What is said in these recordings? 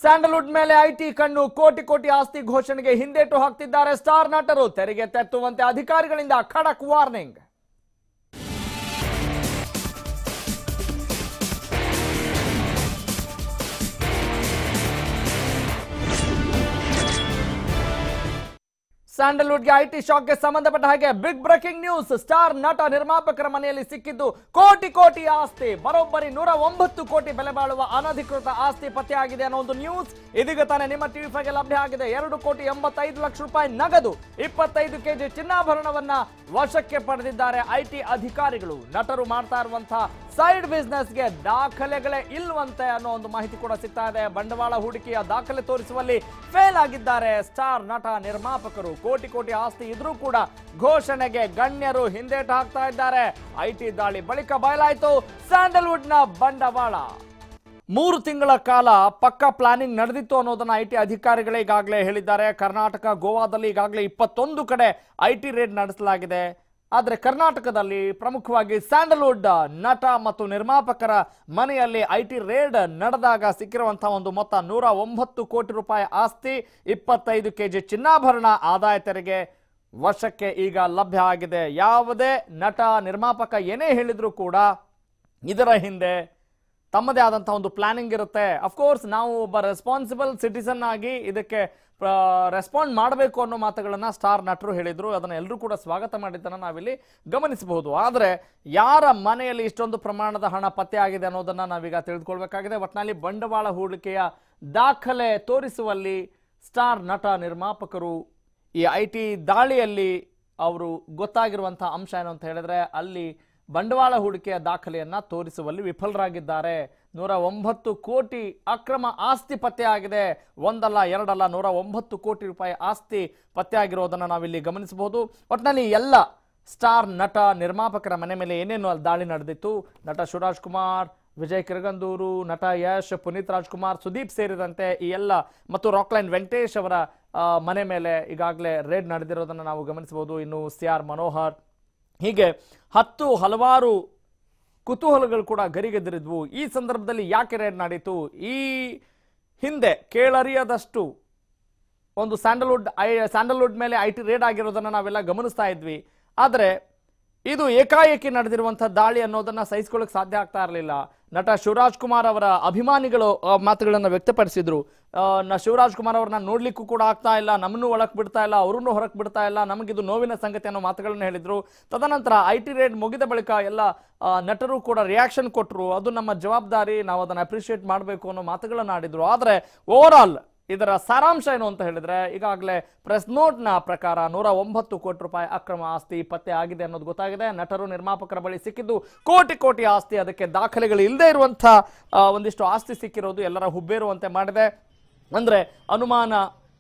Sandalwood ಮೇಲೆ IT ಕಣ್ಣು ಕೋಟಿ ಕೋಟಿ ಆಸ್ತಿ ಘೋಷಣೆಗೆ ಹಿಂದೇಟು ಹಾಕ್ತಿದ್ದಾರೆ ಸ್ಟಾರ್ ನಟರು ತೆರಿಗೆ ತೆತ್ತುವಂತೆ ಅಧಿಕಾರಿಗಳಿಂದ ಖಡಕ್ ವಾರ್ನಿಂಗ್ ಸ್ಯಾಂಡಲ್ವುಡ್ಗೆ ಐಟಿ ಶಾಕ್ಗೆ ಸಂಬಂಧಪಟ್ಟ ಹಾಗೆ ಬಿಗ್ ಬ್ರೇಕಿಂಗ್ ನ್ಯೂಸ್ ಸ್ಟಾರ್ ನಟ ನಿರ್ಮಾಪಕರ ಮನೆಯಲ್ಲಿ ಸಿಕ್ಕಿದ್ದು ಕೋಟಿ ಕೋಟಿ ಆಸ್ತಿ ಬರೋಬ್ಬರಿ 109 ಕೋಟಿ ಬೆಲೆ ಬಾಳುವ ಅನಧಿಕೃತ ಆಸ್ತಿ ಪತ್ತೆಯಾಗಿದೆ ಅನ್ನೋ ಒಂದು ನ್ಯೂಸ್ ಇದೀಗ ತಾನೇ ನಿಮ್ಮ ಟಿವಿ5ಗೆ ಲಭ್ಯ ಆಗಿದೆ 2,85,00,000 ರೂಪಾಯಿ ನಗದು 25 ಕೆಜಿ ಚಿನ್ನಾಭರಣವನ್ನ ವಶಕ್ಕೆ ಪಡೆದಿದ್ದಾರೆ ಐಟಿ ಅಧಿಕಾರಿಗಳು ನಟರು ಮಾಡ್ತಾ ಇರುವಂತಹ ಸೈಡ್ ಬಿಸ್ನೆಸ್ಗೆ ದಾಖಲೆಗಳೇ ಇಲ್ವಂತೆ ಅನ್ನೋ ಒಂದು ಮಾಹಿತಿ ಕೂಡ ಸಿಗ್ತಾ ಇದೆ ಬಂಡವಾಳ ಹೂಡಿಕೆಯ ದಾಖಲೆ ತೋರಿಸುವಲ್ಲಿ ಫೇಲ್ ಆಗಿದ್ದಾರೆ ಸ್ಟಾರ್ ನಟ ನಿರ್ಮಾಪಕರು ಕೋಟಿ ಕೋಟಿ ಆಸ್ತಿ ಇದ್ರೂ ಕೂಡ ಘೋಷಣೆಗೆ ಗಣ್ಯರು ಹಿಂದೇಟು ಹಾಕ್ತಾ ಇದ್ದಾರೆ ಐಟಿ ದಾಳಿ ಬಳಿಕ ಬಯಲಾಯಿತು ಸ್ಯಾಂಡಲ್ವುಡ್ ನ ಬಂಡವಾಳ 3 ತಿಂಗಳ ಕಾಲ ಪಕ್ಕಾ ಪ್ಲಾನಿಂಗ್ ನಡೆದಿತ್ತು ಅನ್ನೋದನ್ನ ಐಟಿ ಅಧಿಕಾರಿಗಳೇ ಈಗಾಗಲೇ ಹೇಳಿದ್ದಾರೆ ಕರ್ನಾಟಕ ಗೋವಾದಲ್ಲಿ ಈಗಾಗಲೇ 21 ಕಡೆ ಐಟಿ ರೇಡ್ ನಡೆಸಲಾಗಿದೆ ಆದರೆ ಕರ್ನಾಟಕದಲ್ಲಿ ಪ್ರಮುಖವಾಗಿ ಸ್ಯಾಂಡಲ್ವುಡ್ ನಟ ಮತ್ತು ನಿರ್ಮಾಪಕರ ಮನೆಯಲ್ಲಿ ಐಟಿ ರೇಡ್ ನಡೆದಾಗ ಸಿಕ್ಕಿರುವಂತಹ ಒಂದು ಮೊತ್ತ 109 ಕೋಟಿ ರೂಪಾಯಿ ಆಸ್ತಿ 25 ಕೆಜಿ ಚಿನ್ನಾಭರಣ ಆದಾಯ ತೆರಿಗೆ ವಶಕ್ಕೆ ಈಗ ಲಭ್ಯ ಆಗಿದೆ ಯಾವುದೇ ನಟ ನಿರ್ಮಾಪಕ ಏನೇ ಹೇಳಿದ್ರು ಕೂಡ ಇದರ ಹಿಂದೆ ತಮ್ಮದೇ ಆದಂತಹ ಒಂದು ಪ್ಲಾನಿಂಗ್ ಇರುತ್ತೆ ಅಫ್ಕೋರ್ಸ್ ನಾವು ಒಬ್ಬ ರೆಸ್ಪಾನ್ಸಿಬಲ್ ಸಿಟಿಸನ್ ಆಗಿ ಇದಕ್ಕೆ ರೆಸ್ಪಾಂಡ್ ಮಾಡಬೇಕು ಅನ್ನೋ ಮಾತುಗಳನ್ನ ಸ್ಟಾರ್ ನಟರು ಹೇಳಿದ್ರು ಅದನ್ನ ಎಲ್ಲರೂ ಕೂಡ ಸ್ವಾಗತ ಮಾಡಿದ್ದನ್ನ ನಾವಿಲ್ಲಿ ಗಮನಿಸಬಹುದು ಆದರೆ ಯಾರ ಮನೆಯಲ್ಲಿ ಇಷ್ಟೊಂದು ಪ್ರಮಾಣದ ಹಣ ಪತ್ತೆ ಆಗಿದೆ ಅನ್ನೋದನ್ನ ನಾವೀಗ ತಿಳಿದುಕೊಳ್ಬೇಕಾಗಿದೆ ಒಟ್ನಲ್ಲಿ ಬಂಡವಾಳ ಹೂಡಿಕೆಯ ದಾಖಲೆ ತೋರಿಸುವಲ್ಲಿ ಸ್ಟಾರ್ ನಟ ನಿರ್ಮಾಪಕರು ಈ ಐಟಿ ದಾಳಿಯಲ್ಲಿ ಅವರು ಗೊತ್ತಾಗಿರುವಂತಹ ಅಂಶ ಏನು ಅಂತ ಹೇಳಿದ್ರೆ ಅಲ್ಲಿ ಬಂಡವಾಳ ಹೂಡಿಕೆಯ ದಾಖಲೆಯನ್ನ ತೋರಿಸುವಲ್ಲಿ ವಿಫಲರಾಗಿದ್ದಾರೆ 109 ಕೋಟಿ ಅಕ್ರಮ ಆಸ್ತಿ ಪತ್ತೆಯಾಗಿದೆ ಒಂದಲ್ಲ ಎರಡಲ್ಲ 109 ಕೋಟಿ ರೂಪಾಯಿ ಆಸ್ತಿ ಪತ್ತೆಯಾಗಿರೋದನ್ನ ನಾವಿಲ್ಲಿ ಗಮನಿಸಬಹುದು ಒಟ್ಟಿನಲ್ಲಿ ಎಲ್ಲ ಸ್ಟಾರ್ ನಟ ನಿರ್ಮಾಪಕರ ಮನೆ ಮೇಲೆ ಏನೇನು ದಾಳಿ ನಡೆದಿತ್ತು ನಟ ಶಿವರಾಜ್ ಕುಮಾರ್ ವಿಜಯ್ ಕಿರಗಂದೂರು ನಟ ಯಶ್ ಪುನೀತ್ ರಾಜ್ಕುಮಾರ್ ಸುದೀಪ್ ಸೇರಿದಂತೆ ಈ ಎಲ್ಲ ಮತ್ತು ರಾಕ್ಲೈನ್ ವೆಂಕಟೇಶ್ ಅವರ ಮನೆ ಮೇಲೆ ಈಗಾಗಲೇ ರೇಡ್ ನಡೆದಿರೋದನ್ನ ನಾವು ಗಮನಿಸಬಹುದು ಇನ್ನು CR ಮನೋಹರ್ ಹೀಗೆ ಹಲವಾರು ಕುತೂಹಲಗಳು ಕೂಡ ಗರಿಗೆದರಿದ್ವು ಈ ಸಂದರ್ಭದಲ್ಲಿ ಯಾಕೆ ರೇಡ್ ನಡೀತು ಈ ಹಿಂದೆ ಕೇಳರಿಯದಷ್ಟು ಒಂದು ಸ್ಯಾಂಡಲ್ವುಡ್ ಮೇಲೆ ಐಟಿ ರೇಡ್ ಆಗಿರೋದನ್ನ ನಾವೆಲ್ಲ ಗಮನಿಸ್ತಾ ಇದ್ವಿ ಆದರೆ ಇದು ಏಕಾಏಕಿ ನಡೆದಿರುವಂತಹ ದಾಳಿ ಅನ್ನೋದನ್ನ ಸಹಿಸಿಕೊಳ್ಳಕ್ಕೆ ಸಾಧ್ಯ ಆಗ್ತಾ ಇರಲಿಲ್ಲ ನಟ ಶಿವರಾಜ್ ಕುಮಾರ್ ಅವರ ಅಭಿಮಾನಿಗಳು ಮಾತುಗಳನ್ನು ವ್ಯಕ್ತಪಡಿಸಿದ್ರು ಶಿವರಾಜ್ ಕುಮಾರ್ ಅವರನ್ನ ನೋಡ್ಲಿಕ್ಕೂ ಕೂಡ ಆಗ್ತಾ ಇಲ್ಲ ನಮ್ಮನ್ನು ಒಳಕ್ ಬಿಡ್ತಾ ಇಲ್ಲ ಅವರನ್ನು ಹೊರಕ್ ಬಿಡ್ತಾ ಇಲ್ಲ ನಮಗಿದು ನೋವಿನ ಸಂಗತಿ ಅನ್ನೋ ಮಾತುಗಳನ್ನು ಹೇಳಿದ್ರು ತದನಂತರ ಐಟಿ ರೇಡ್ ಮುಗಿದ ಬಳಿಕ ಎಲ್ಲ ನಟರು ಕೂಡ ರಿಯಾಕ್ಷನ್ ಕೊಟ್ಟರು ಅದು ನಮ್ಮ ಜವಾಬ್ದಾರಿ ನಾವು ಅದನ್ನ ಅಪ್ರಿಶಿಯೇಟ್ ಮಾಡಬೇಕು ಅನ್ನೋ ಮಾತುಗಳನ್ನು ಆಡಿದ್ರು ಆದರೆ ಓವರ್ ಆಲ್ ಇದರ ಸಾರಾಂಶ ಏನು ಅಂತ ಹೇಳಿದ್ರೆ ಈಗಾಗಲೇ ಪ್ರೆಸ್ ನೋಟ್ ನ ಪ್ರಕಾರ 109 ಕೋಟಿ ರೂಪಾಯಿ ಅಕ್ರಮ ಆಸ್ತಿ ಪತ್ತೆ ಆಗಿದೆ ಅನ್ನೋದು ಗೊತ್ತಾಗಿದೆ ನಟರು ನಿರ್ಮಾಪಕರ ಬಳಿ ಸಿಕ್ಕಿದ್ದು ಕೋಟಿ ಕೋಟಿ ಆಸ್ತಿ ಅದಕ್ಕೆ ದಾಖಲೆಗಳು ಇಲ್ಲದೆ ಇರುವಂತಹ ಒಂದಿಷ್ಟು ಆಸ್ತಿ ಸಿಕ್ಕಿರೋದು ಎಲ್ಲರ ಹುಬ್ಬೇರುವಂತೆ ಮಾಡಿದೆ ಅಂದ್ರೆ ಅನುಮಾನ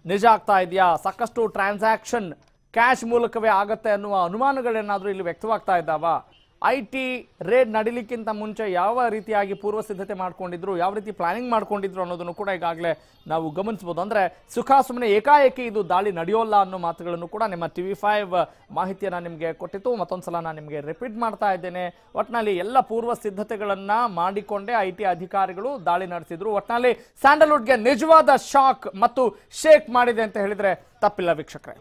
ನಿಜ ಆಗ್ತಾ ಇದೆಯಾ ಸಾಕಷ್ಟು ಟ್ರಾನ್ಸಾಕ್ಷನ್ ಕ್ಯಾಶ್ ಮೂಲಕವೇ ಆಗತ್ತೆ ಅನ್ನುವ ಅನುಮಾನಗಳೇನಾದ್ರೂ ಇಲ್ಲಿ ವ್ಯಕ್ತವಾಗ್ತಾ ಇದ್ದಾವ ಐಟಿ ರೇಡ್ ನಡೀಲಿಕ್ಕಿಂತ ಮುಂಚೆ ಯಾವ ರೀತಿಯಾಗಿ ಪೂರ್ವ ಸಿದ್ಧತೆ ಮಾಡ್ಕೊಂಡಿದ್ರು ಯಾವ ರೀತಿ ಪ್ಲಾನಿಂಗ್ ಮಾಡ್ಕೊಂಡಿದ್ರು ಅನ್ನೋದನ್ನು ಕೂಡ ಈಗಾಗಲೇ ನಾವು ಗಮನಿಸಬಹುದು ಅಂದ್ರೆ ಸುಮ್ಮನೆ ಏಕಾಏಕಿ ಇದು ದಾಳಿ ನಡೆಯೋಲ್ಲ ಅನ್ನೋ ಮಾತುಗಳನ್ನು ಕೂಡ ನಿಮ್ಮ ಟಿವಿ5 ಮಾಹಿತಿಯನ್ನ ನಿಮಗೆ ಕೊಟ್ಟಿತ್ತು ಮತ್ತೊಂದ್ಸಲ ನಾನು ನಿಮಗೆ ರಿಪೀಟ್ ಮಾಡ್ತಾ ಇದ್ದೇನೆ ಒಟ್ನಲ್ಲಿ ಎಲ್ಲ ಪೂರ್ವ ಸಿದ್ಧತೆಗಳನ್ನ ಮಾಡಿಕೊಂಡೇ ಐಟಿ ಅಧಿಕಾರಿಗಳು ದಾಳಿ ನಡೆಸಿದ್ರು ಒಟ್ನಲ್ಲಿ ಸ್ಯಾಂಡಲ್ವುಡ್ಗೆ ನಿಜವಾದ ಶಾಕ್ ಮತ್ತು ಶೇಕ್ ಮಾಡಿದೆ ಅಂತ ಹೇಳಿದ್ರೆ ತಪ್ಪಿಲ್ಲ ವೀಕ್ಷಕರೇ